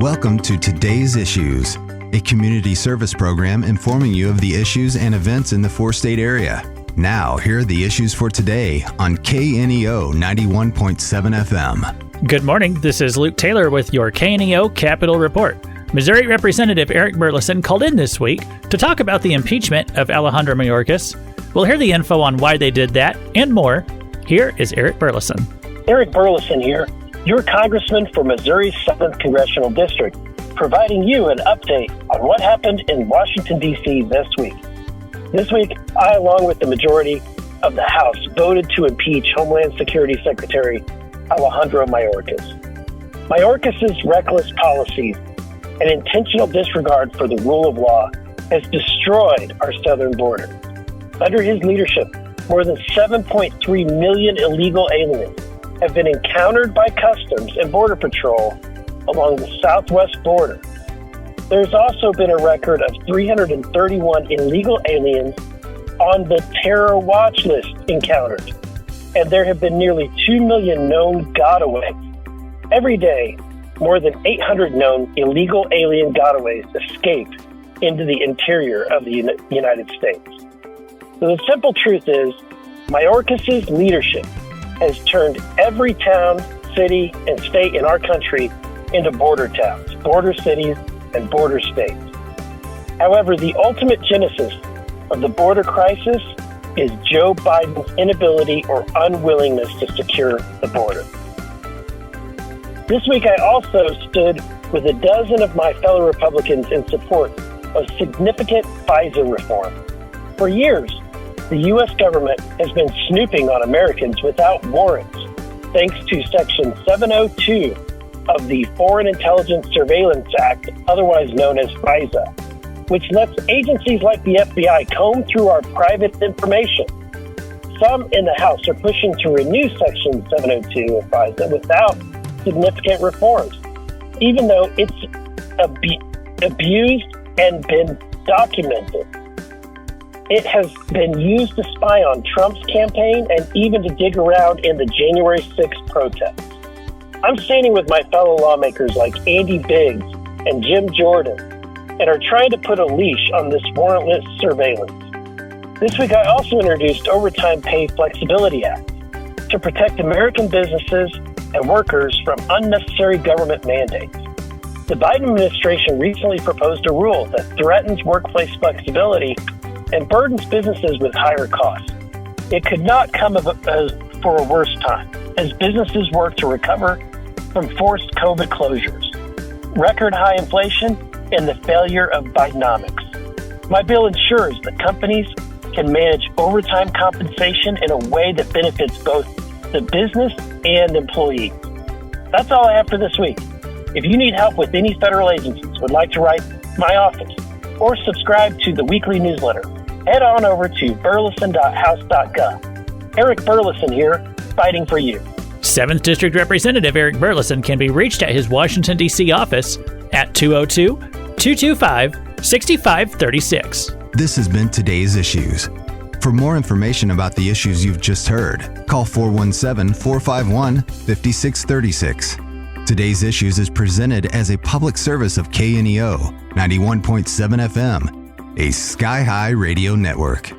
Welcome to Today's Issues, a community service program informing you of the issues and events in the four-state area. Now, here are the issues for today on KNEO 91.7 FM. Good morning. This is Luke Taylor with your KNEO Capitol Report. Missouri Representative Eric Burlison called in this week to talk about the impeachment of Alejandro Mayorkas. We'll hear the info on why they did that and more. Here is Eric Burlison. Eric Burlison here, your congressman for Missouri's 7th Congressional District, providing you an update on what happened in Washington, D.C. this week. This week, I, along with the majority of the House, voted to impeach Homeland Security Secretary Alejandro Mayorkas. Mayorkas' reckless policies and intentional disregard for the rule of law has destroyed our southern border. Under his leadership, more than 7.3 million illegal aliens have been encountered by Customs and Border Patrol along the southwest border. There's also been a record of 331 illegal aliens on the terror watch list encountered, and there have been nearly 2 million known gotaways. Every day, more than 800 known illegal alien gotaways escape into the interior of the United States. So the simple truth is, Mayorkas' leadership has turned every town, city, and state in our country into border towns, border cities, and border states. However, the ultimate genesis of the border crisis is Joe Biden's inability or unwillingness to secure the border. This week, I also stood with a dozen of my fellow Republicans in support of significant FISA reform. For years, the U.S. government has been snooping on Americans without warrants, thanks to Section 702 of the Foreign Intelligence Surveillance Act, otherwise known as FISA, which lets agencies like the FBI comb through our private information. Some in the House are pushing to renew Section 702 of FISA without significant reforms, even though it's abused and been documented. It has been used to spy on Trump's campaign and even to dig around in the January 6th protests. I'm standing with my fellow lawmakers like Andy Biggs and Jim Jordan and are trying to put a leash on this warrantless surveillance. This week, I also introduced Overtime Pay Flexibility Act to protect American businesses and workers from unnecessary government mandates. The Biden administration recently proposed a rule that threatens workplace flexibility and burdens businesses with higher costs. It could not come for a worse time as businesses work to recover from forced COVID closures, record high inflation, and the failure of Bidenomics. My bill ensures that companies can manage overtime compensation in a way that benefits both the business and employees. That's all I have for this week. If you need help with any federal agencies, would like to write my office, or subscribe to the weekly newsletter, head on over to burleson.house.gov. Eric Burlison here, fighting for you. 7th District Representative Eric Burlison can be reached at his Washington, D.C. office at 202-225-6536. This has been Today's Issues. For more information about the issues you've just heard, call 417-451-5636. Today's Issues is presented as a public service of KNEO 91.7 FM, a Sky High radio network.